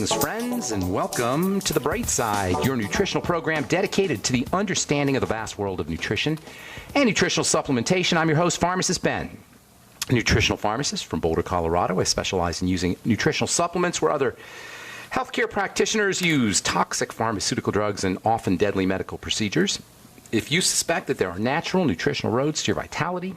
Greetings, friends, and welcome to the Brightside, your nutritional program dedicated to the understanding of the vast world of nutrition and nutritional supplementation. I'm your host, Pharmacist Ben, a nutritional pharmacist from Boulder, Colorado. I specialize in using nutritional supplements where other healthcare practitioners use toxic pharmaceutical drugs and often deadly medical procedures. If you suspect that there are natural nutritional roads to your vitality,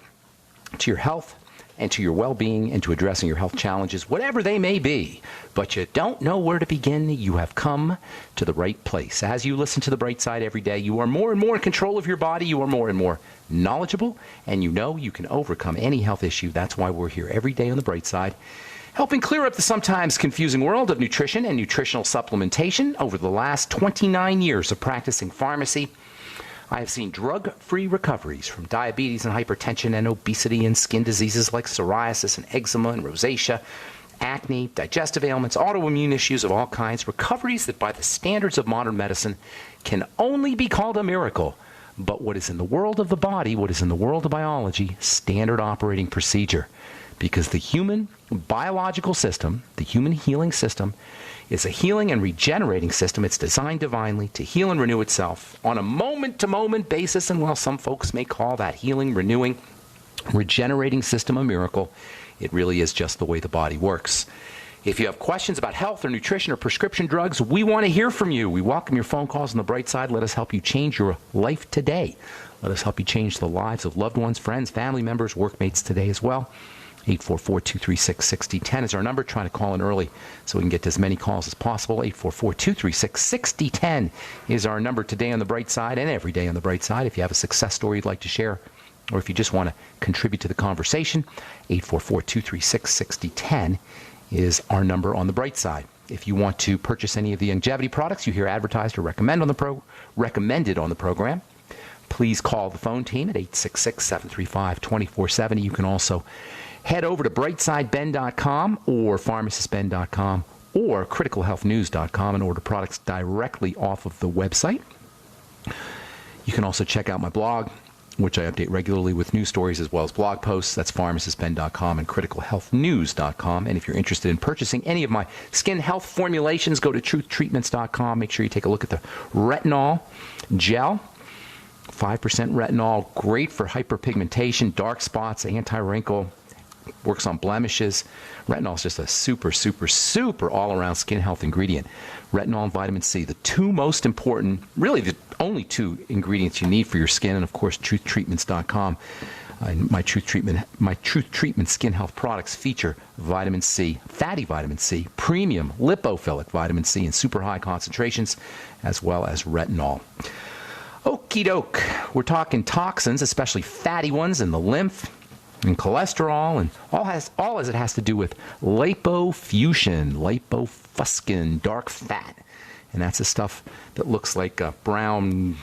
to your health, and to your well-being, and to addressing your health challenges, whatever they may be, but you don't know where to begin, you have come to the right place. As you listen to the Bright Side every day, you are more and more in control of your body, you are more and more knowledgeable, and you know you can overcome any health issue. That's why we're here every day on the Bright Side, helping clear up the sometimes confusing world of nutrition and nutritional supplementation. Over the last 29 years of practicing pharmacy, I have seen drug-free recoveries from diabetes and hypertension and obesity and skin diseases like psoriasis and eczema and rosacea, acne, digestive ailments, autoimmune issues of all kinds, recoveries that by the standards of modern medicine can only be called a miracle. But what is in the world of the body, what is in the world of biology, standard operating procedure. Because the human biological system, the human healing system, is a healing and regenerating system. It's designed divinely to heal and renew itself on a moment-to-moment basis. And while some folks may call that healing, renewing, regenerating system a miracle, it really is just the way the body works. If you have questions about health or nutrition or prescription drugs, we want to hear from you. We welcome your phone calls on the Bright Side. Let us help you change your life today. Let us help you change the lives of loved ones, friends, family members, workmates today as well. 844-236-6010 is our number. Try to call in early so we can get to as many calls as possible. 844-236-6010 is our number today on the Bright Side and every day on the Bright Side. If you have a success story you'd like to share, or if you just want to contribute to the conversation, 844-236-6010 is our number on the Bright Side. If you want to purchase any of the longevity products you hear advertised or recommended on the program, please call the phone team at 866-735-2470. You can also head over to brightsideben.com or pharmacistben.com or criticalhealthnews.com and order products directly off of the website. You can also check out my blog, which I update regularly with news stories as well as blog posts. That's pharmacistben.com and criticalhealthnews.com. And if you're interested in purchasing any of my skin health formulations, go to truthtreatments.com. Make sure you take a look at the retinol gel. 5% retinol, great for hyperpigmentation, dark spots, anti-wrinkle, works on blemishes. Retinol is just a super, super, super all-around skin health ingredient. Retinol and vitamin C, the two most important, really the only two ingredients you need for your skin. And of course, truthtreatments.com. My Truth Treatment skin health products feature vitamin C, fatty vitamin C, premium lipophilic vitamin C in super high concentrations, as well as retinol. Okie doke. We're talking toxins, especially fatty ones in the lymph and cholesterol, and all as it has to do with lipofuscin, lipofuscin, dark fat. And that's the stuff that looks like brown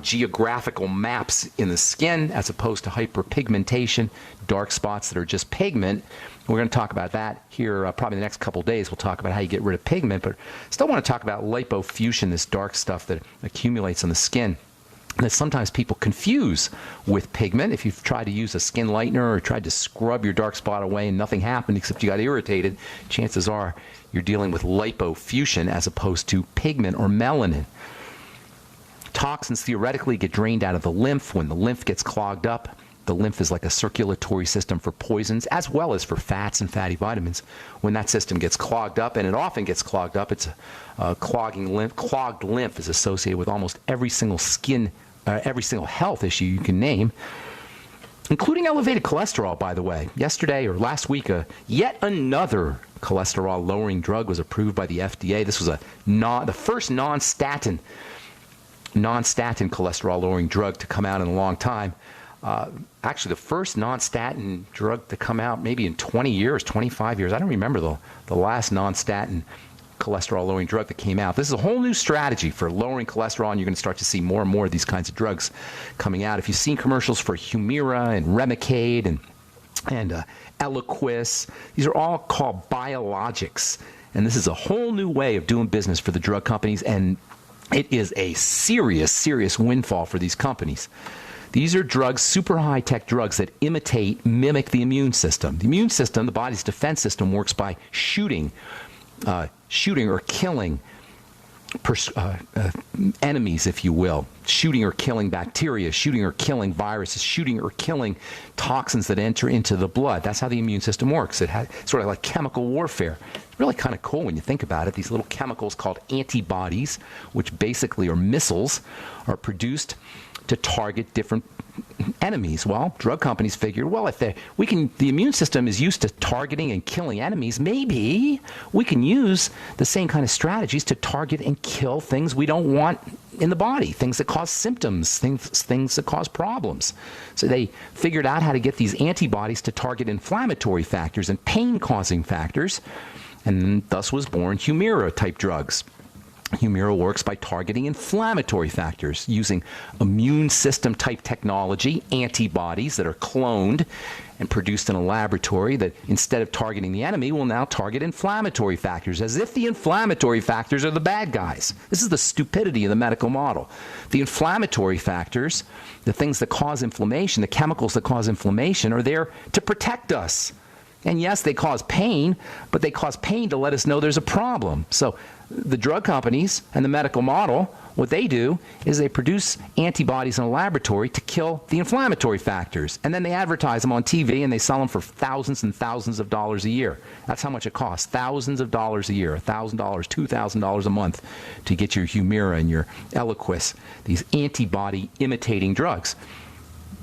geographical maps in the skin as opposed to hyperpigmentation, dark spots that are just pigment. We're going to talk about that here probably the next couple of days. We'll talk about how you get rid of pigment, but still want to talk about lipofuscin, this dark stuff that accumulates on the skin that sometimes people confuse with pigment. If you've tried to use a skin lightener or tried to scrub your dark spot away and nothing happened except you got irritated, chances are you're dealing with lipofuscin as opposed to pigment or melanin. Toxins theoretically get drained out of the lymph when the lymph gets clogged up. The lymph is like a circulatory system for poisons as well as for fats and fatty vitamins. When that system gets clogged up, and it often gets clogged up, it's a clogging lymph. Clogged lymph is associated with almost every single health issue you can name, including elevated cholesterol, by the way. Yesterday or last week, yet another cholesterol-lowering drug was approved by the FDA. This was the first non-statin cholesterol-lowering drug to come out in a long time. Actually, the first non-statin drug to come out maybe in 20 years, 25 years. I don't remember the last non-statin cholesterol-lowering drug that came out. This is a whole new strategy for lowering cholesterol, and you're going to start to see more and more of these kinds of drugs coming out. If you've seen commercials for Humira and Remicade and Eliquis, these are all called biologics. And this is a whole new way of doing business for the drug companies, and it is a serious, serious windfall for these companies. These are drugs, super high-tech drugs that mimic the immune system. The immune system, the body's defense system, works by shooting shooting or killing enemies, if you will, shooting or killing bacteria, shooting or killing viruses, shooting or killing toxins that enter into the blood. That's how the immune system works. It has sort of like chemical warfare. It's really kind of cool when you think about it. These little chemicals called antibodies, which basically are missiles, are produced to target different enemies. Well, drug companies figured, well, if the immune system is used to targeting and killing enemies, maybe we can use the same kind of strategies to target and kill things we don't want in the body, things that cause symptoms, things that cause problems. So they figured out how to get these antibodies to target inflammatory factors and pain-causing factors, and thus was born Humira-type drugs. Humira works by targeting inflammatory factors using immune system type technology, antibodies that are cloned and produced in a laboratory that instead of targeting the enemy will now target inflammatory factors, as if the inflammatory factors are the bad guys. This is the stupidity of the medical model. The inflammatory factors, the things that cause inflammation, the chemicals that cause inflammation, are there to protect us. And yes, they cause pain, but they cause pain to let us know there's a problem. So the drug companies and the medical model, what they do is they produce antibodies in a laboratory to kill the inflammatory factors. And then they advertise them on TV and they sell them for thousands and thousands of dollars a year. That's how much it costs. Thousands of dollars a year, $1,000, $2,000 a month to get your Humira and your Eliquis, these antibody imitating drugs.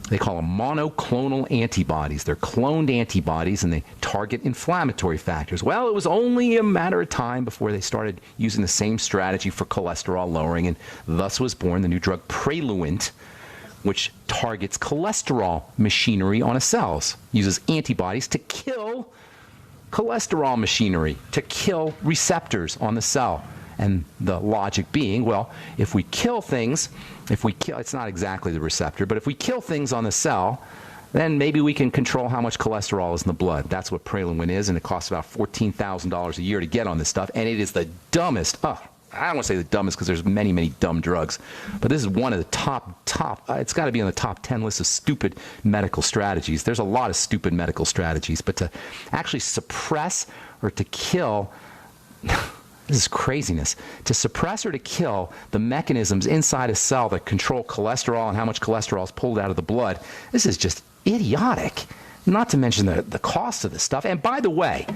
They call them monoclonal antibodies. They're cloned antibodies, and they target inflammatory factors. Well, it was only a matter of time before they started using the same strategy for cholesterol lowering, and thus was born the new drug Praluent, which targets cholesterol machinery on a cells, uses antibodies to kill cholesterol machinery, to kill receptors on the cell. And the logic being, well, if we kill things, it's not exactly the receptor, but if we kill things on the cell, then maybe we can control how much cholesterol is in the blood. That's what Praluent is, and it costs about $14,000 a year to get on this stuff, and it is the dumbest, I don't want to say the dumbest because there's many, many dumb drugs, but this is one of the top, it's got to be on the top 10 list of stupid medical strategies. There's a lot of stupid medical strategies, but to actually suppress or to kill... This is craziness. To suppress or to kill the mechanisms inside a cell that control cholesterol and how much cholesterol is pulled out of the blood, this is just idiotic. Not to mention the cost of this stuff. And by the way,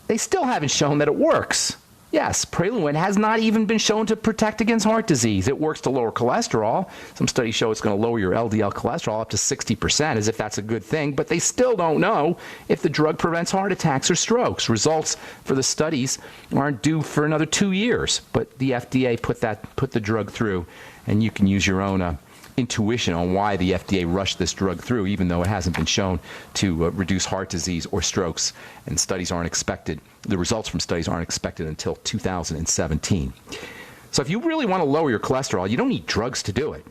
they still haven't shown that it works. Yes, Praluent has not even been shown to protect against heart disease. It works to lower cholesterol. Some studies show it's going to lower your LDL cholesterol up to 60%, as if that's a good thing, but they still don't know if the drug prevents heart attacks or strokes. Results for the studies aren't due for another 2 years, but the FDA put the drug through, and you can use your own intuition on why the FDA rushed this drug through, even though it hasn't been shown to reduce heart disease or strokes, and studies aren't expected. The results from studies aren't expected until 2017. So if you really want to lower your cholesterol, you don't need drugs to do it.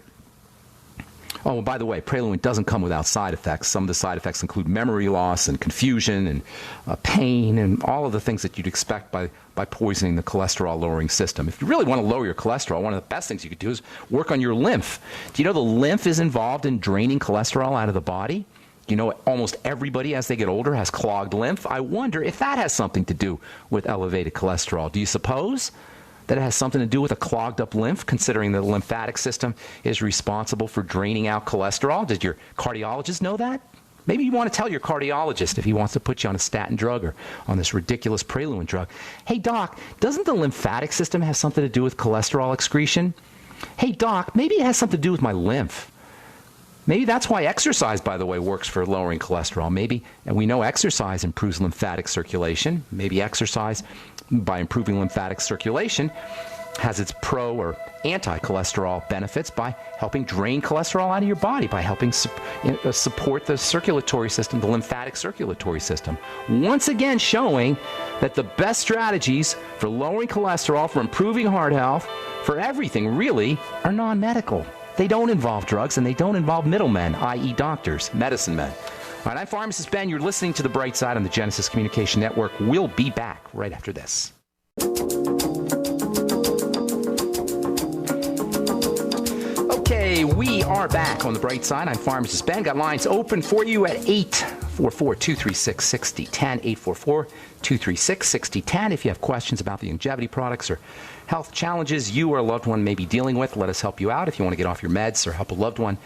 Oh, and by the way, Praluent doesn't come without side effects. Some of the side effects include memory loss and confusion and pain and all of the things that you'd expect by poisoning the cholesterol-lowering system. If you really want to lower your cholesterol, one of the best things you could do is work on your lymph. Do you know the lymph is involved in draining cholesterol out of the body? You know, almost everybody as they get older has clogged lymph. I wonder if that has something to do with elevated cholesterol. Do you suppose that it has something to do with a clogged up lymph, considering the lymphatic system is responsible for draining out cholesterol? Did your cardiologist know that? Maybe you want to tell your cardiologist if he wants to put you on a statin drug or on this ridiculous Praluent drug. Hey, doc, doesn't the lymphatic system have something to do with cholesterol excretion? Hey, doc, maybe it has something to do with my lymph. Maybe that's why exercise, by the way, works for lowering cholesterol. Maybe, and we know exercise improves lymphatic circulation. Maybe exercise, by improving lymphatic circulation, has its pro or anti-cholesterol benefits by helping drain cholesterol out of your body, by helping support the circulatory system, the lymphatic circulatory system. Once again showing that the best strategies for lowering cholesterol, for improving heart health, for everything really, are non-medical. They don't involve drugs, and they don't involve middlemen, i.e. doctors, medicine men. All right, I'm Pharmacist Ben. You're listening to The Bright Side on the Genesis Communication Network. We'll be back right after this. Okay, we are back on The Bright Side. I'm Pharmacist Ben. Got lines open for you at 844-236-6010, 844-236-6010. If you have questions about the longevity products or health challenges you or a loved one may be dealing with, let us help you out. If you want to get off your meds or help a loved one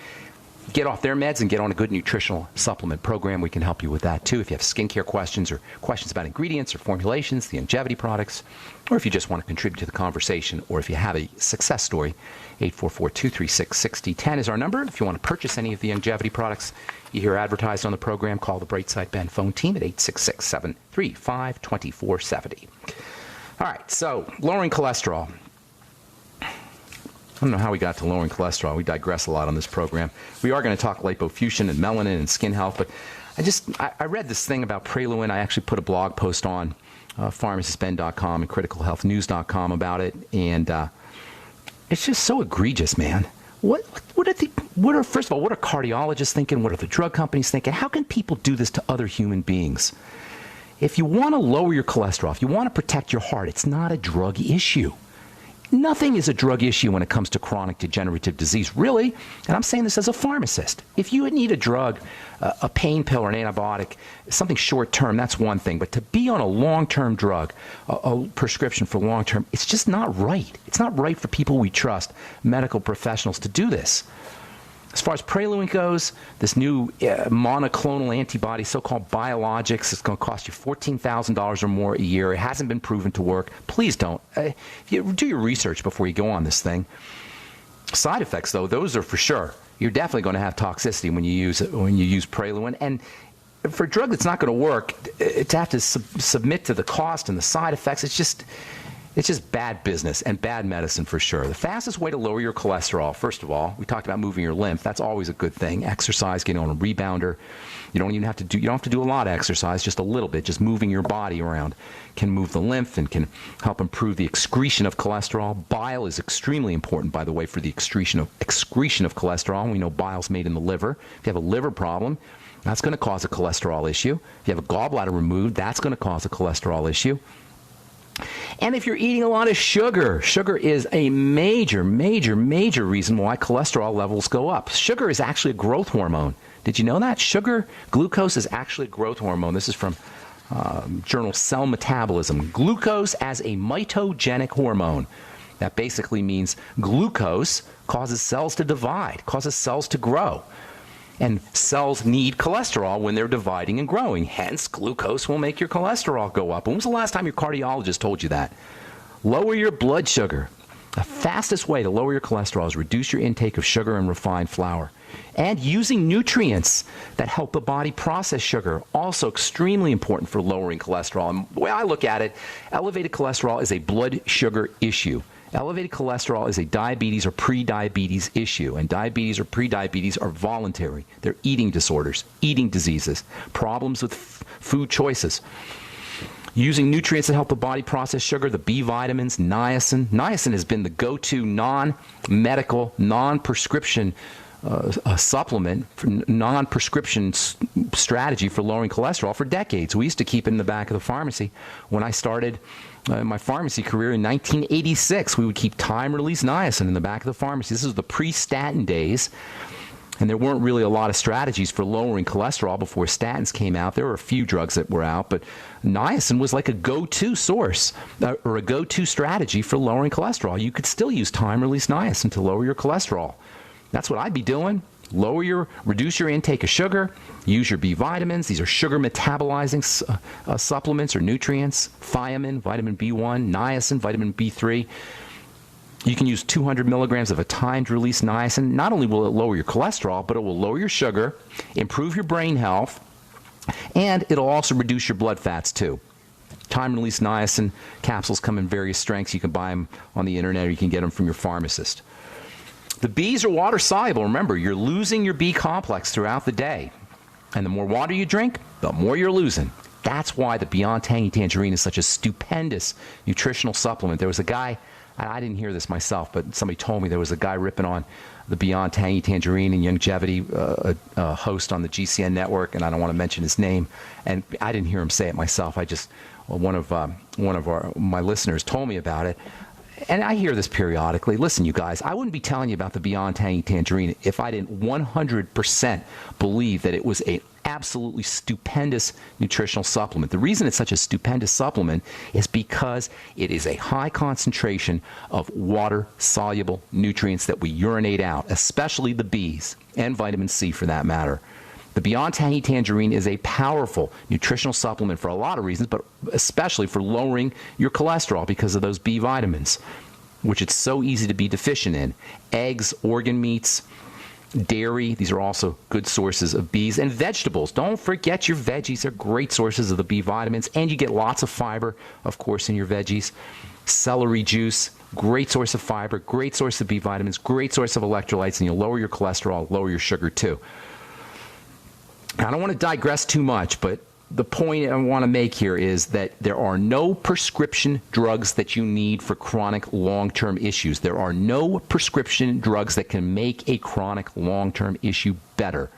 get off their meds and get on a good nutritional supplement program, we can help you with that too. If you have skincare questions or questions about ingredients or formulations, the longevity products, or if you just want to contribute to the conversation, or if you have a success story, 844-236-6010 is our number. If you want to purchase any of the longevity products you hear advertised on the program, call the Brightside Ben phone team at 866-735-2470. All right, so lowering cholesterol. I don't know how we got to lowering cholesterol. We digress a lot on this program. We are going to talk lipofusion and melanin and skin health, but I read this thing about Praluent. I actually put a blog post on pharmacistben.com and criticalhealthnews.com about it, and it's just so egregious, man. What are first of all, what are cardiologists thinking? What are the drug companies thinking? How can people do this to other human beings? If you want to lower your cholesterol, if you want to protect your heart, it's not a drug issue. Nothing is a drug issue when it comes to chronic degenerative disease, really. And I'm saying this as a pharmacist. If you need a drug, a pain pill or an antibiotic, something short-term, that's one thing. But to be on a long-term drug, a prescription for long-term, it's just not right. It's not right for people we trust, medical professionals, to do this. As far as Praluent goes, this new monoclonal antibody, so-called biologics, it's going to cost you $14,000 or more a year. It hasn't been proven to work. Please don't. Do your research before you go on this thing. Side effects, though, those are for sure. You're definitely going to have toxicity when you use Praluent. And for a drug that's not going to work, to have to submit to the cost and the side effects, it's just bad business and bad medicine for sure. The fastest way to lower your cholesterol, first of all, we talked about moving your lymph. That's always a good thing. Exercise, getting on a rebounder. You don't have to do a lot of exercise, just a little bit. Just moving your body around can move the lymph and can help improve the excretion of cholesterol. Bile is extremely important, by the way, for the excretion of cholesterol. We know bile's made in the liver. If you have a liver problem, that's going to cause a cholesterol issue. If you have a gallbladder removed, that's going to cause a cholesterol issue. And if you're eating a lot of sugar, sugar is a major, major, major reason why cholesterol levels go up. Sugar is actually a growth hormone. Did you know that? Glucose is actually a growth hormone. This is from journal Cell Metabolism. Glucose as a mitogenic hormone. That basically means glucose causes cells to divide, causes cells to grow. And cells need cholesterol when they're dividing and growing. Hence, glucose will make your cholesterol go up. When was the last time your cardiologist told you that? Lower your blood sugar. The fastest way to lower your cholesterol is reduce your intake of sugar and refined flour. And using nutrients that help the body process sugar, also extremely important for lowering cholesterol. And the way I look at it, elevated cholesterol is a blood sugar issue. Elevated cholesterol is a diabetes or pre-diabetes issue, and diabetes or pre-diabetes are voluntary. They're eating disorders, eating diseases, problems with food choices. Using nutrients that help the body process sugar, the B vitamins, niacin. Niacin has been the go-to non-medical, non-prescription supplement, for non-prescription strategy for lowering cholesterol for decades. We used to keep it in the back of the pharmacy. When I started my pharmacy career in 1986, we would keep time-release niacin in the back of the pharmacy. This is the pre-statin days, and there weren't really a lot of strategies for lowering cholesterol before statins came out. There were a few drugs that were out, but niacin was like a go-to source or a go-to strategy for lowering cholesterol. You could still use time-release niacin to lower your cholesterol. That's what I'd be doing. Reduce your intake of sugar, use your B vitamins. These are sugar metabolizing supplements or nutrients. Thiamine, vitamin B1, niacin, vitamin B3. You can use 200 milligrams of a timed release niacin. Not only will it lower your cholesterol, but it will lower your sugar, improve your brain health, and it'll also reduce your blood fats too. Time release niacin capsules come in various strengths. You can buy them on the internet or you can get them from your pharmacist. The Bs are water soluble. Remember, you're losing your B complex throughout the day. And the more water you drink, the more you're losing. That's why the Beyond Tangy Tangerine is such a stupendous nutritional supplement. There was a guy, I didn't hear this myself, but somebody told me there was a guy ripping on the Beyond Tangy Tangerine and longevity, a host on the GCN network, and I don't want to mention his name. And I didn't hear him say it myself. One of my listeners told me about it. And I hear this periodically. Listen, you guys, I wouldn't be telling you about the Beyond Tangy Tangerine if I didn't 100% believe that it was a absolutely stupendous nutritional supplement. The reason it's such a stupendous supplement is because it is a high concentration of water-soluble nutrients that we urinate out, especially the Bs and vitamin C for that matter. The Beyond Tangy Tangerine is a powerful nutritional supplement for a lot of reasons, but especially for lowering your cholesterol because of those B vitamins, which it's so easy to be deficient in. Eggs, organ meats, dairy, these are also good sources of Bs. And vegetables. Don't forget your veggies are great sources of the B vitamins. And you get lots of fiber, of course, in your veggies. Celery juice, great source of fiber, great source of B vitamins, great source of electrolytes, and you'll lower your cholesterol, lower your sugar too. I don't want to digress too much, but the point I want to make here is that there are no prescription drugs that you need for chronic long-term issues. There are no prescription drugs that can make a chronic long-term issue better.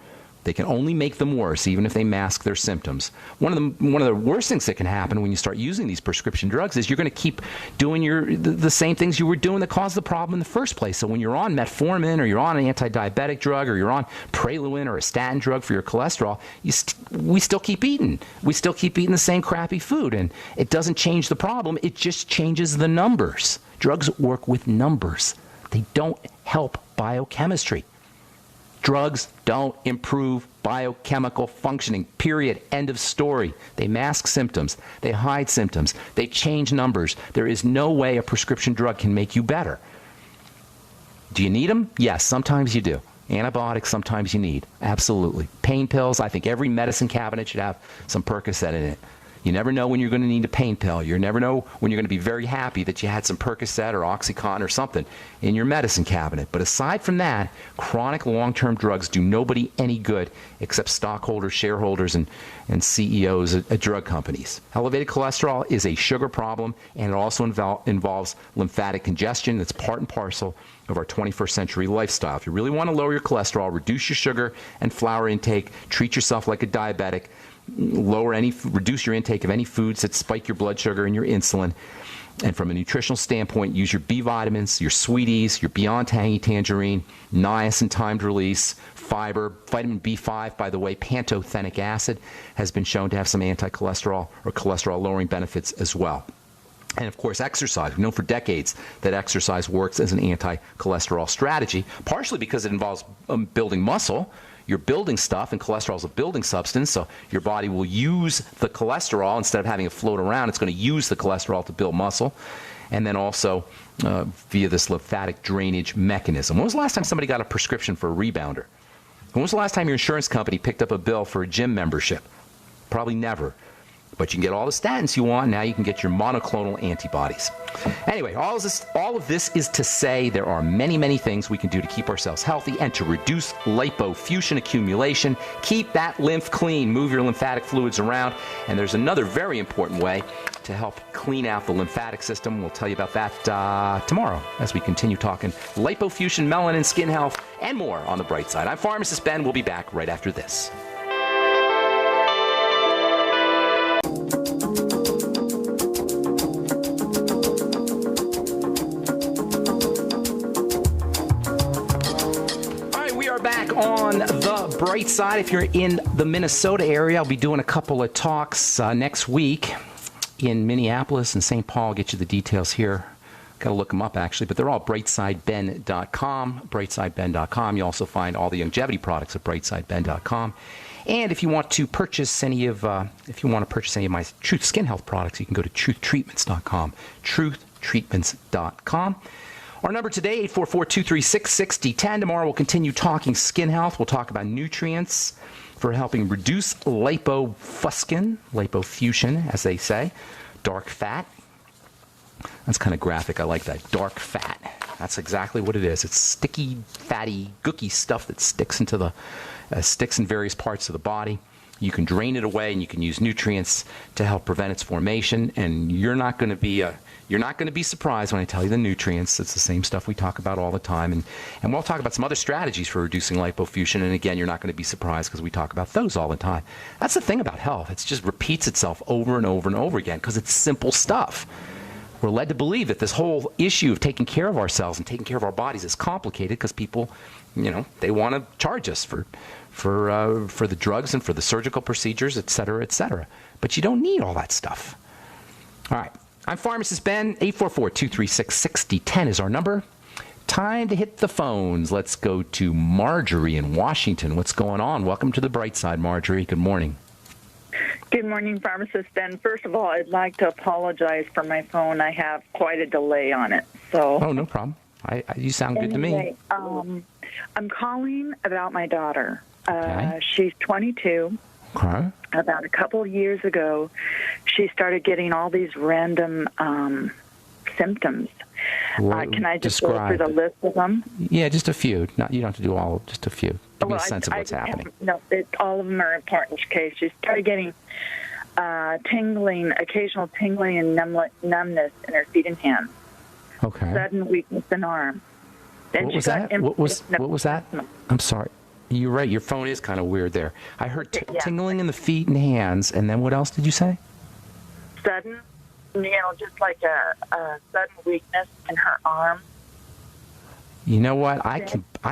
They can only make them worse, even if they mask their symptoms. One of the worst things that can happen when you start using these prescription drugs is you're going to keep doing the same things you were doing that caused the problem in the first place. So when you're on metformin or you're on an anti-diabetic drug or you're on Praluent or a statin drug for your cholesterol, we still keep eating. We still keep eating the same crappy food, and it doesn't change the problem. It just changes the numbers. Drugs work with numbers. They don't help biochemistry. Drugs don't improve biochemical functioning, period. End of story. They mask symptoms. They hide symptoms. They change numbers. There is no way a prescription drug can make you better. Do you need them? Yes, sometimes you do. Antibiotics, sometimes you need. Absolutely. Pain pills, I think every medicine cabinet should have some Percocet in it. You never know when you're going to need a pain pill. You never know when you're going to be very happy that you had some Percocet or OxyContin or something in your medicine cabinet. But aside from that, chronic long-term drugs do nobody any good except stockholders, shareholders, and CEOs at drug companies. Elevated cholesterol is a sugar problem, and it also involves lymphatic congestion. That's part and parcel of our 21st century lifestyle. If you really want to lower your cholesterol, reduce your sugar and flour intake, treat yourself like a diabetic, reduce your intake of any foods that spike your blood sugar and your insulin. And from a nutritional standpoint, use your B vitamins, your Sweeties, your Beyond Tangy Tangerine, niacin timed release, fiber, vitamin B5, by the way, pantothenic acid has been shown to have some anti-cholesterol or cholesterol lowering benefits as well. And of course, exercise. We've known for decades that exercise works as an anti-cholesterol strategy, partially because it involves building muscle. You're building stuff, and cholesterol is a building substance, so your body will use the cholesterol. Instead of having it float around, it's going to use the cholesterol to build muscle. And then also via this lymphatic drainage mechanism. When was the last time somebody got a prescription for a rebounder? When was the last time your insurance company picked up a bill for a gym membership? Probably never. But you can get all the statins you want. Now you can get your monoclonal antibodies. Anyway, all of this is to say there are many, many things we can do to keep ourselves healthy and to reduce lipofuscin accumulation. Keep that lymph clean. Move your lymphatic fluids around. And there's another very important way to help clean out the lymphatic system. We'll tell you about that tomorrow as we continue talking lipofuscin, melanin, skin health, and more on The Bright Side. I'm Pharmacist Ben. We'll be back right after this. Back on The Bright Side. If you're in the Minnesota area, I'll be doing a couple of talks next week in Minneapolis and St. Paul. I'll get you the details here. Got to look them up, actually, but they're all brightsideben.com, brightsideben.com. You also find all the longevity products at brightsideben.com. And if you want to purchase any of my Truth Skin Health products, you can go to truthtreatments.com, truthtreatments.com. Our number today, 844-236-6010. Tomorrow we'll continue talking skin health. We'll talk about nutrients for helping reduce lipofuscin, as they say, dark fat. That's kind of graphic. I like that. Dark fat. That's exactly what it is. It's sticky, fatty, gooky stuff that sticks in various parts of the body. You can drain it away, and you can use nutrients to help prevent its formation. And you're not going to be surprised when I tell you the nutrients. It's the same stuff we talk about all the time. And we'll talk about some other strategies for reducing lipofuscin. And again, you're not going to be surprised because we talk about those all the time. That's the thing about health. It just repeats itself over and over and over again because it's simple stuff. we're led to believe that this whole issue of taking care of ourselves and taking care of our bodies is complicated because people, they want to charge us for the drugs and for the surgical procedures, et cetera, et cetera. But you don't need all that stuff. All right. I'm Pharmacist Ben. 844-236-6010 is our number. Time to hit the phones. Let's go to Marjorie in Washington. What's going on? Welcome to the bright side, Marjorie. Good morning. Good morning, Pharmacist Ben. First of all, I'd like to apologize for my phone. I have quite a delay on it. Oh, no problem. You sound good to me. I'm calling about my daughter. Okay. She's 22. Okay. About a couple years ago, she started getting all these random symptoms. Can I just go through the list of them? Yeah, just a few. You don't have to do all, just a few. Give me a sense of what's happening. No, all of them are important. Okay, she started getting tingling, occasional tingling and numbness in her feet and hands. Okay. Sudden weakness in arm. Then what was that? What was that? I'm sorry. You're right. Your phone is kind of weird there. I heard tingling in the feet and hands, and then what else did you say? Sudden, just like a sudden weakness in her arm. You know what? I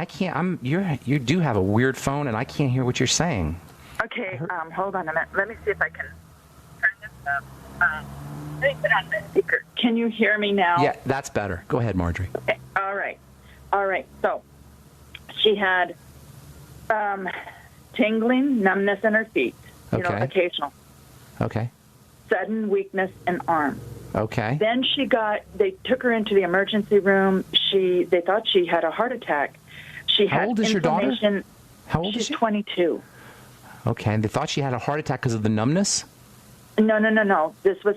can't. You do have a weird phone, and I can't hear what you're saying. Okay. Hold on a minute. Let me see if I can turn this up. Let me put on the speaker. Can you hear me now? Yeah, that's better. Go ahead, Marjorie. Okay. All right. So she had tingling, numbness in her feet. Occasional. Okay. Sudden weakness in arm. Okay. Then they took her into the emergency room. They thought she had a heart attack. How old is your daughter? How old is she? She's 22. Okay, and they thought she had a heart attack because of the numbness? No. This was,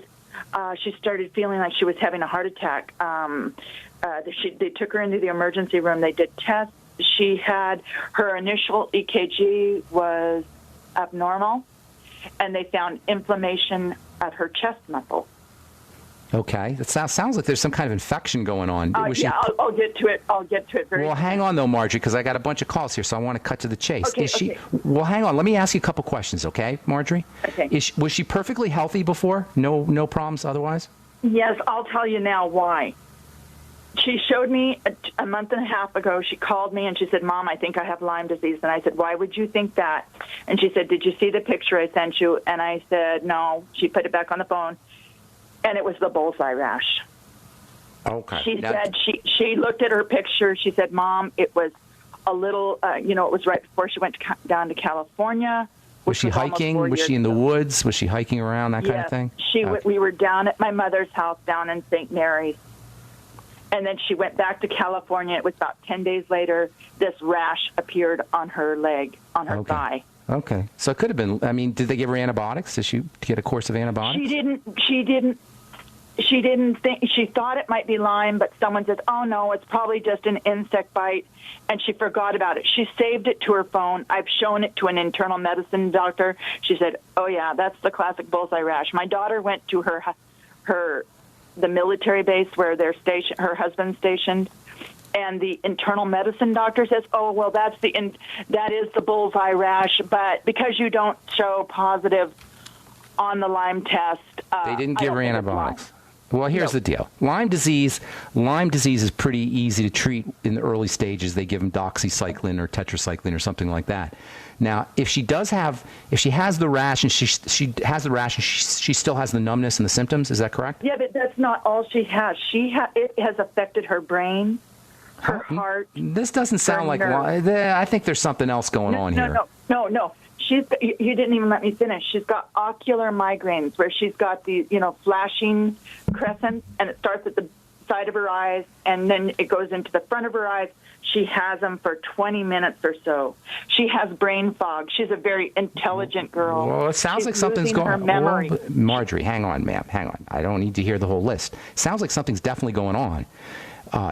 she started feeling like she was having a heart attack. They took her into the emergency room. They did tests. She had, her initial EKG was abnormal, and they found inflammation at her chest muscle. Okay. That sounds like there's some kind of infection going on. I'll get to it. Very Well, hang on, though, Marjorie, because I got a bunch of calls here, so I want to cut to the chase. Okay. Well, hang on. Let me ask you a couple questions, okay, Marjorie? Okay. Was she perfectly healthy before? No problems otherwise? Yes, I'll tell you now why. She showed me a month and a half ago. She called me and she said, "Mom, I think I have Lyme disease." And I said, "Why would you think that?" And she said, "Did you see the picture I sent you?" And I said, "No." She put it back on the phone, and it was the bullseye rash. Okay. She said she looked at her picture. She said, "Mom, it was a little, it was right before she went down to California." Was she hiking? Was she in the woods? Was she hiking around, that kind of thing? We were down at my mother's house down in St. Mary's. And then she went back to California. It was about 10 days later. This rash appeared on her leg, on her thigh. Okay. So it could have been, did they give her antibiotics? Did she get a course of antibiotics? She didn't think, she thought it might be Lyme, but someone said, "Oh, no, it's probably just an insect bite." And she forgot about it. She saved it to her phone. I've shown it to an internal medicine doctor. She said, "Oh, yeah, that's the classic bullseye rash." My daughter went to the military base where her husband's stationed, and the internal medicine doctor says, "Oh, well, that is the bullseye rash, but because you don't show positive on the Lyme test, they didn't give her antibiotics." Well, here's the deal. Lyme disease is pretty easy to treat in the early stages. They give them doxycycline or tetracycline or something like that. Now, if she has the rash and she still has the numbness and the symptoms, is that correct? Yeah, but that's not all she has. It has affected her brain, her heart. This doesn't sound like Lyme. I think there's something else going on here. No. You didn't even let me finish. She's got ocular migraines where she's got these, flashing crescents, and it starts at the side of her eyes, and then it goes into the front of her eyes. She has them for 20 minutes or so. She has brain fog. She's a very intelligent girl. Well, it sounds like something's going on. Well, Marjorie, hang on, ma'am. Hang on. I don't need to hear the whole list. Sounds like something's definitely going on.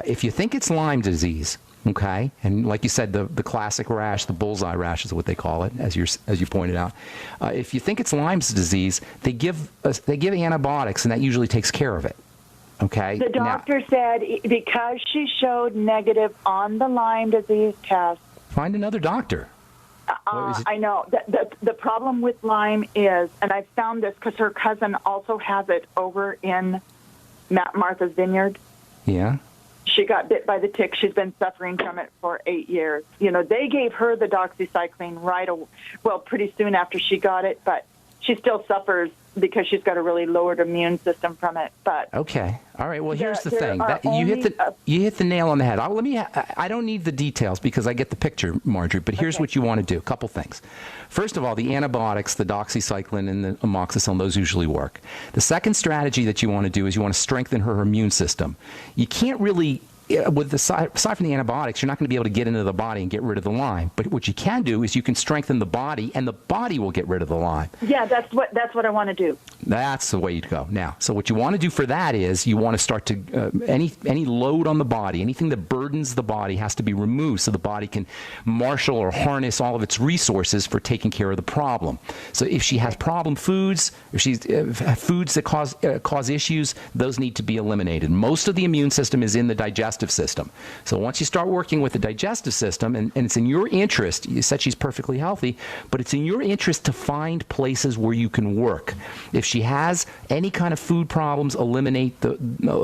If you think it's Lyme disease, okay, and like you said, the classic rash, the bullseye rash is what they call it, as you pointed out. If you think it's Lyme's disease, they give antibiotics, and that usually takes care of it. Okay. The doctor said because she showed negative on the Lyme disease test. Find another doctor. I know. The problem with Lyme is, and I've found this because her cousin also has it over in Martha's Vineyard. Yeah. She got bit by the tick. She's been suffering from it for 8 years. They gave her the doxycycline pretty soon after she got it, but she still suffers because she's got a really lowered immune system from it. But okay, all right. Well, here's the thing: you hit the nail on the head. I don't need the details because I get the picture, Marjorie. But here's what you want to do: a couple things. First of all, the antibiotics, the doxycycline and the amoxicillin, those usually work. The second strategy that you want to do is you want to strengthen her immune system. You can't really. Aside from the antibiotics, you're not going to be able to get into the body and get rid of the Lyme. But what you can do is you can strengthen the body, and the body will get rid of the Lyme. Yeah, that's what I want to do. That's the way to go. Now, so what you want to do for that is you want to start to any load on the body, anything that burdens the body has to be removed so the body can marshal or harness all of its resources for taking care of the problem. So if she has problem foods, if she's foods that cause issues, those need to be eliminated. Most of the immune system is in the digestive system. So once you start working with the digestive system, and it's in your interest, you said she's perfectly healthy, but it's in your interest to find places where you can work. If she has any kind of food problems, eliminate those foods.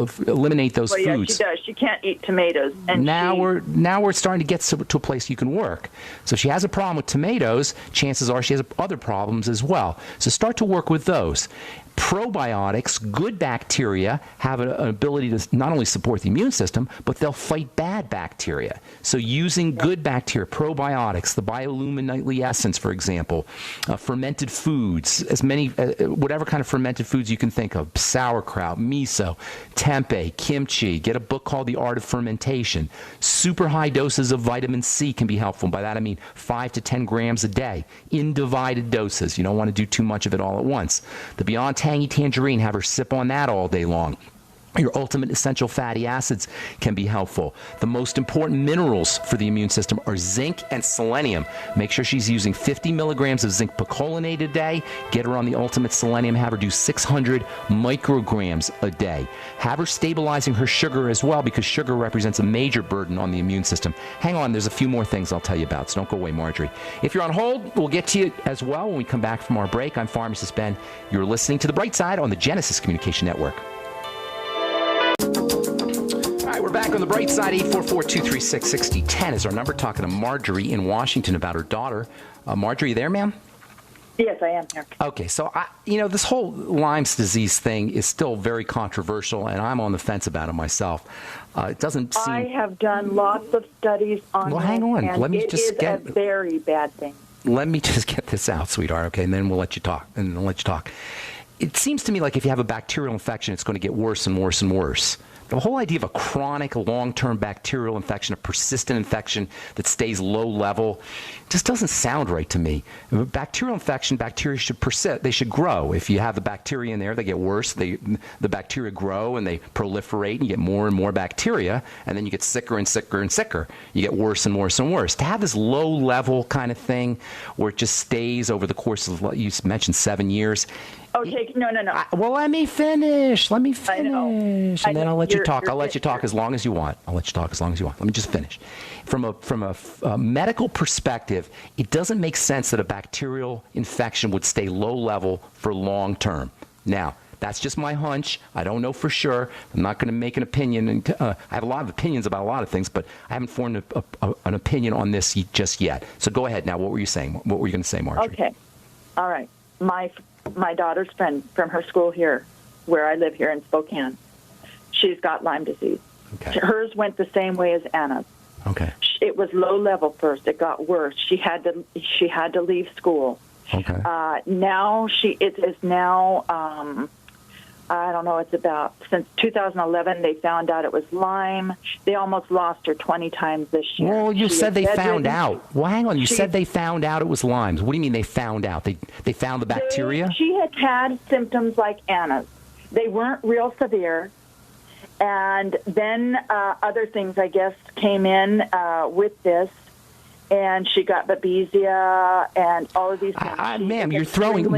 Yeah, she does. She can't eat tomatoes. And now we're starting to get to a place you can work. So if she has a problem with tomatoes, chances are she has other problems as well. So start to work with those. Probiotics, good bacteria, have an ability to not only support the immune system, but they'll fight bad bacteria. So using good bacteria, probiotics, the biolumin nightly essence, for example, fermented foods, whatever kind of fermented foods you can think of, sauerkraut, miso, tempeh, kimchi. Get a book called The Art of Fermentation. Super high doses of vitamin C can be helpful. By that I mean 5 to 10 grams a day in divided doses. You don't want to do too much of it all at once. The Beyond Tangy Tangerine, have her sip on that all day long. Your ultimate essential fatty acids can be helpful. The most important minerals for the immune system are zinc and selenium. Make sure she's using 50 milligrams of zinc picolinate a day. Get her on the ultimate selenium. Have her do 600 micrograms a day. Have her stabilizing her sugar as well, because sugar represents a major burden on the immune system. Hang on, there's a few more things I'll tell you about, so don't go away, Marjorie. If you're on hold, we'll get to you as well when we come back from our break. I'm Pharmacist Ben. You're listening to The Bright Side on the Genesis Communication Network. We're back on the Bright Side. 844-236-6010 is our number. Talking to Marjorie in Washington about her daughter. Marjorie, you there, ma'am? Yes, I am here. Okay, so this whole Lyme's disease thing is still very controversial, and I'm on the fence about it myself. It doesn't seem. I have done lots of studies on. Well, hang on. And Let me it just is a very bad thing. Let me just get this out, sweetheart. Okay, and then we'll let you talk. It seems to me like if you have a bacterial infection, it's going to get worse and worse and worse. The whole idea of a chronic, long-term bacterial infection, a persistent infection that stays low level, just doesn't sound right to me. A bacterial infection, bacteria should persist. They should grow. If you have the bacteria in there, they get worse. The bacteria grow and they proliferate, and you get more and more bacteria, and then you get sicker and sicker and sicker. You get worse and worse and worse. To have this low-level kind of thing where it just stays over the course of, you mentioned 7 years. Okay, no. Well, let me finish. I know. And then I'll let you talk. I'll let you talk as long as you want. Let me just finish. From a medical perspective, it doesn't make sense that a bacterial infection would stay low level for long term. Now, that's just my hunch. I don't know for sure. I'm not going to make an opinion. I have a lot of opinions about a lot of things, but I haven't formed an opinion on this just yet. So go ahead now. What were you saying? What were you going to say, Marjorie? Okay. All right. My daughter's friend from her school here, where I live here in Spokane, she's got Lyme disease. Okay. Hers went the same way as Anna's. Okay. It was low level first. It got worse. She had to leave school. Okay. Now it is now. I don't know. It's about since 2011 they found out it was Lyme. They almost lost her 20 times this year. Well, you said they found out. Well, hang on. You said they found out it was Lyme's. What do you mean they found out? They found the bacteria? She had symptoms like Anna's. They weren't real severe. And then other things, I guess, came in with this. And she got Babesia and all of these things. Ma'am,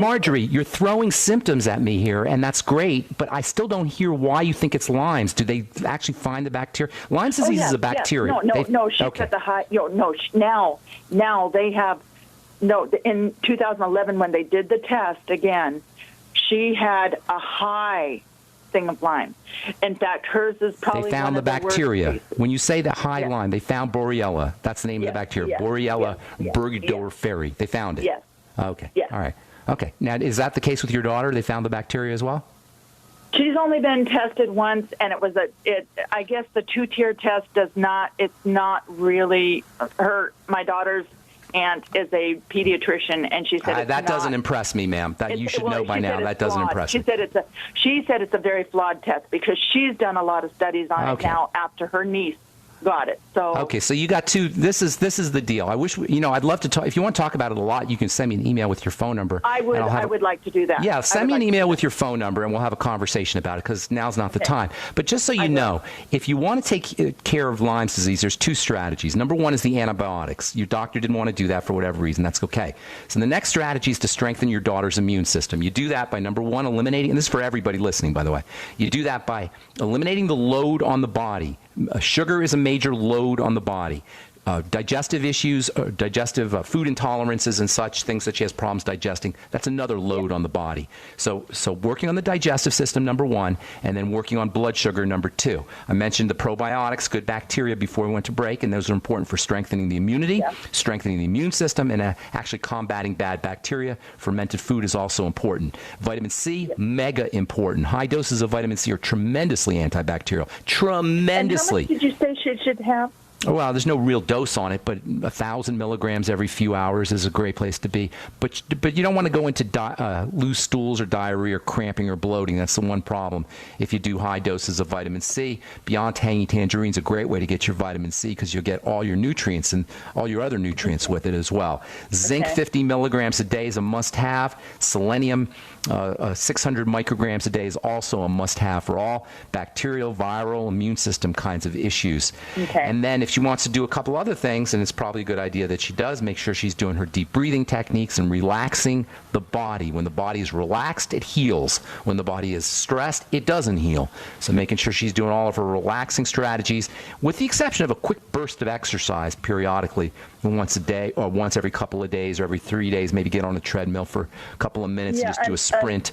Marjorie, you're throwing symptoms at me here, and that's great, but I still don't hear why you think it's Lyme's. Do they actually find the bacteria? Lyme's disease is a bacteria. No, she's got the high, now they have, in 2011 when they did the test again, she had a high thing of Lyme. In fact, hers is probably they found the bacteria. When you say the high Lyme, they found Borrelia. That's the name of the bacteria. Borrelia burgdorferi. They found it. Yes. Okay. Yes. All right. Okay. Now, is that the case with your daughter? They found the bacteria as well? She's only been tested once, and it was I guess the 2-tier test it's not really my daughter's aunt is a pediatrician, and she said that doesn't impress me, ma'am. That you should know by now. That doesn't impress me. She said it's a very flawed test because she's done a lot of studies on it now after her niece got it. So okay, so you got two. This is the deal. I wish I'd love to talk. If you want to talk about it a lot, you can send me an email with your phone number. I would like to do that. Yeah, send me an email with your phone number, and we'll have a conversation about it because now's not the time. But just so you know, if you want to take care of Lyme's disease, there's two strategies. Number one is the antibiotics. Your doctor didn't want to do that for whatever reason. That's okay. So the next strategy is to strengthen your daughter's immune system. You do that by, number one, eliminating, and this is for everybody listening, by the way. You do that by eliminating the load on the body. Sugar is a major load on the body. Digestive issues, digestive food intolerances and such, things that she has problems digesting, that's another load on the body. So working on the digestive system, number one, and then working on blood sugar, number two. I mentioned the probiotics, good bacteria, before we went to break, and those are important for strengthening the immunity, strengthening the immune system, and actually combating bad bacteria. Fermented food is also important. Vitamin C, mega important. High doses of vitamin C are tremendously antibacterial. Tremendously. And how much did you say she should have? Well, there's no real dose on it, but 1,000 milligrams every few hours is a great place to be. But you don't want to go into loose stools or diarrhea or cramping or bloating. That's the one problem. If you do high doses of vitamin C, Beyond Tangy Tangerine is a great way to get your vitamin C because you'll get all your nutrients and all your other nutrients with it as well. Zinc, 50 milligrams a day is a must-have. Selenium, 600 micrograms a day is also a must-have for all bacterial, viral, immune system kinds of issues. Okay. And then if she wants to do a couple other things, and it's probably a good idea that she does, make sure she's doing her deep breathing techniques and relaxing the body. When the body is relaxed, it heals. When the body is stressed, it doesn't heal. So making sure she's doing all of her relaxing strategies, with the exception of a quick burst of exercise periodically, once a day or once every couple of days or every 3 days, maybe get on a treadmill for a couple of minutes and just do a sprint.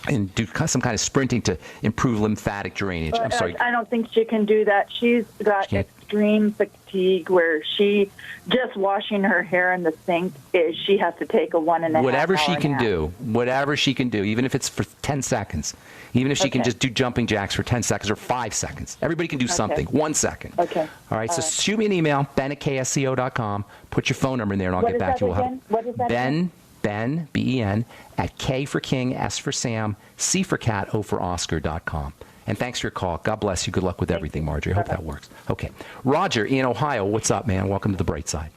And do some kind of sprinting to improve lymphatic drainage. I'm sorry. I don't think she can do that. She's got extreme fatigue where she just washing her hair in the sink she has to take a 1.5 whatever hour she can nap. do, whatever she can do, even if it's for 10 seconds, even if she can just do jumping jacks for 10 seconds or 5 seconds. Everybody can do something. 1 second. Okay. All right. So shoot me an email, ben@ksco.com. Put your phone number in there, and I'll get back to you. What is that again? Ben, B-E-N, at K for King, S for Sam, C for Cat, O for Oscar.com. And thanks for your call. God bless you. Good luck with everything, Marjorie. I hope that works. Okay. Roger in Ohio, what's up, man? Welcome to the Brightside.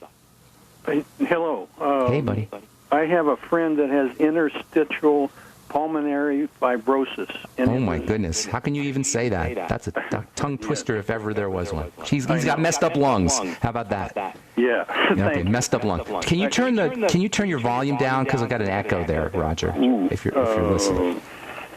Hello. Hey, buddy. I have a friend that has interstitial pulmonary fibrosis. Oh, my goodness. How can you even say that? That's a tongue twister if ever there was one. He's got messed up lungs. How about that? Yeah. Okay, messed up lung. Can you turn your volume down? Because I got an echo there, Roger, if you're listening.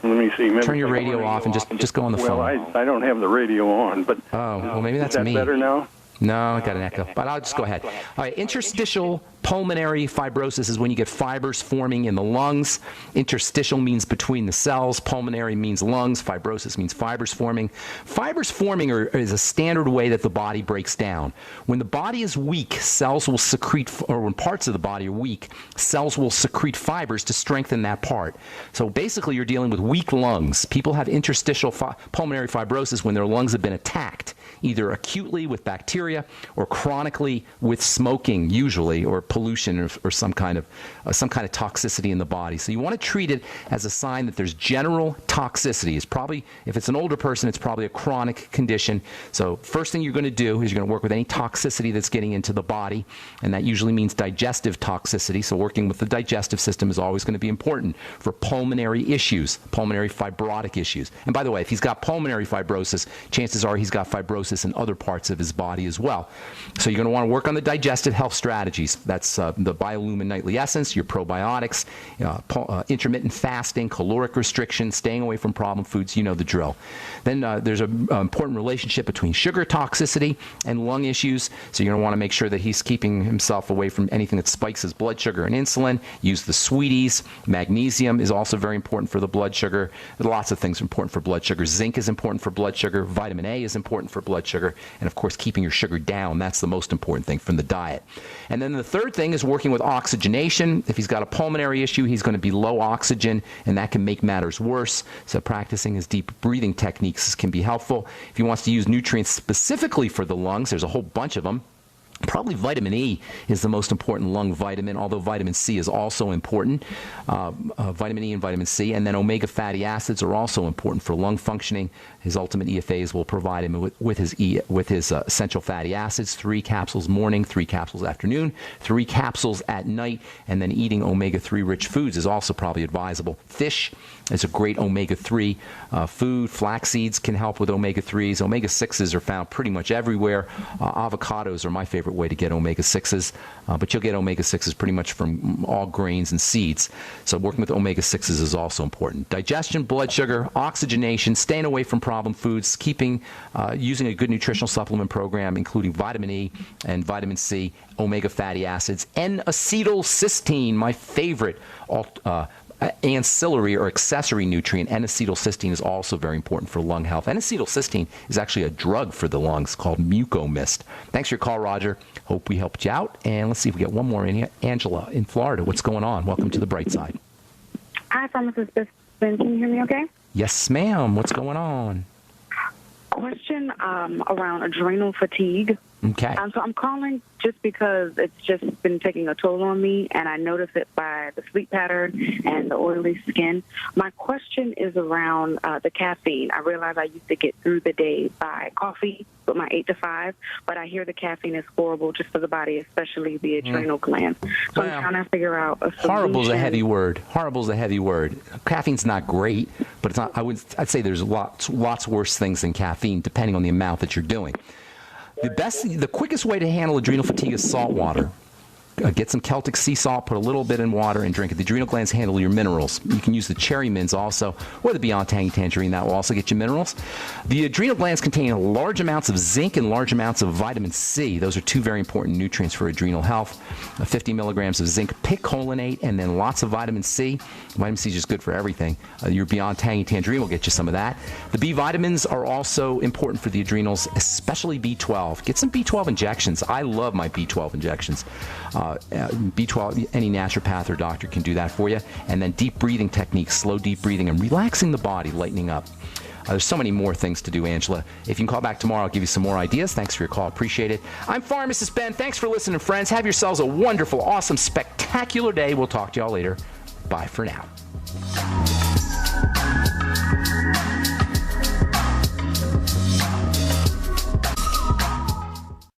Let me see. Turn your radio off and just go on the phone. Well, I don't have the radio on, but... Oh, well, maybe that's me. Is that better now? No, I got an echo, but I'll just go ahead. All right, interstitial pulmonary fibrosis is when you get fibers forming in the lungs. Interstitial means between the cells. Pulmonary means lungs. Fibrosis means fibers forming. Fibers forming is a standard way that the body breaks down. When the body is weak, cells will secrete, or when parts of the body are weak, cells will secrete fibers to strengthen that part. So basically, you're dealing with weak lungs. People have interstitial pulmonary fibrosis when their lungs have been attacked, either acutely with bacteria or chronically with smoking, usually, or pollution or some kind of toxicity in the body. So you want to treat it as a sign that there's general toxicity. It's probably, if it's an older person, it's probably a chronic condition. So first thing you're going to do is you're going to work with any toxicity that's getting into the body, and that usually means digestive toxicity. So working with the digestive system is always going to be important for pulmonary issues, pulmonary fibrotic issues. And by the way, if he's got pulmonary fibrosis, chances are he's got fibrosis in other parts of his body as well. So you're going to want to work on the digestive health strategies. That's the Biolumin Nightly Essence, your probiotics, intermittent fasting, caloric restriction, staying away from problem foods. You know the drill. Then there's an important relationship between sugar toxicity and lung issues. So you're going to want to make sure that he's keeping himself away from anything that spikes his blood sugar and insulin. Use the sweeties. Magnesium is also very important for the blood sugar. Lots of things are important for blood sugar. Zinc is important for blood sugar. Vitamin A is important for blood sugar. And, of course, keeping your sugar down. That's the most important thing from the diet. And then the third thing is working with oxygenation. If he's got a pulmonary issue, he's going to be low oxygen, and that can make matters worse. So practicing his deep breathing techniques can be helpful. If he wants to use nutrients specifically for the lungs, there's a whole bunch of them. Probably vitamin E is the most important lung vitamin, although vitamin C is also important. Vitamin E and vitamin C. And then omega fatty acids are also important for lung functioning. His ultimate EFAs will provide him with his essential fatty acids, 3 capsules morning, 3 capsules afternoon, 3 capsules at night, and then eating omega-3 rich foods is also probably advisable. Fish is a great omega-3 food. Flax seeds can help with omega-3s. Omega-6s are found pretty much everywhere. Avocados are my favorite way to get omega-6s, but you'll get omega-6s pretty much from all grains and seeds. So working with omega-6s is also important. Digestion, blood sugar, oxygenation, staying away from problem foods, using a good nutritional supplement program, including vitamin E and vitamin C, omega fatty acids, N-acetylcysteine, my favorite ancillary or accessory nutrient. N-acetylcysteine is also very important for lung health. N-acetylcysteine is actually a drug for the lungs called Mucomist. Thanks for your call, Roger. Hope we helped you out. And let's see if we get one more in here. Angela in Florida, what's going on? Welcome to the Bright Side. Hi, Pharmacist Ben. Can you hear me okay? Yes, ma'am. What's going on? Question around adrenal fatigue. Okay. So I'm calling just because it's just been taking a toll on me, and I notice it by the sleep pattern and the oily skin. My question is around the caffeine. I realize I used to get through the day by coffee with my 8 to 5, but I hear the caffeine is horrible just for the body, especially the adrenal glands. So I'm trying to figure out a solution. Horrible is a heavy word. Horrible is a heavy word. Caffeine's not great, but it's not. I'd say there's lots worse things than caffeine, depending on the amount that you're doing. The quickest way to handle adrenal fatigue is salt water. Get some Celtic sea salt, put a little bit in water, and drink it. The adrenal glands handle your minerals. You can use the cherry mints also, or the Beyond Tangy Tangerine. That will also get you minerals. The adrenal glands contain large amounts of zinc and large amounts of vitamin C. Those are 2 very important nutrients for adrenal health. 50 milligrams of zinc picolinate, and then lots of vitamin C. Vitamin C is just good for everything. Your Beyond Tangy Tangerine will get you some of that. The B vitamins are also important for the adrenals, especially B12. Get some B12 injections. I love my B12 injections. B12, any naturopath or doctor can do that for you. And then deep breathing techniques, slow deep breathing, and relaxing the body, lightening up. There's so many more things to do, Angela. If you can call back tomorrow, I'll give you some more ideas. Thanks for your call. Appreciate it. I'm Pharmacist Ben. Thanks for listening, friends. Have yourselves a wonderful, awesome, spectacular day. We'll talk to y'all later. Bye for now.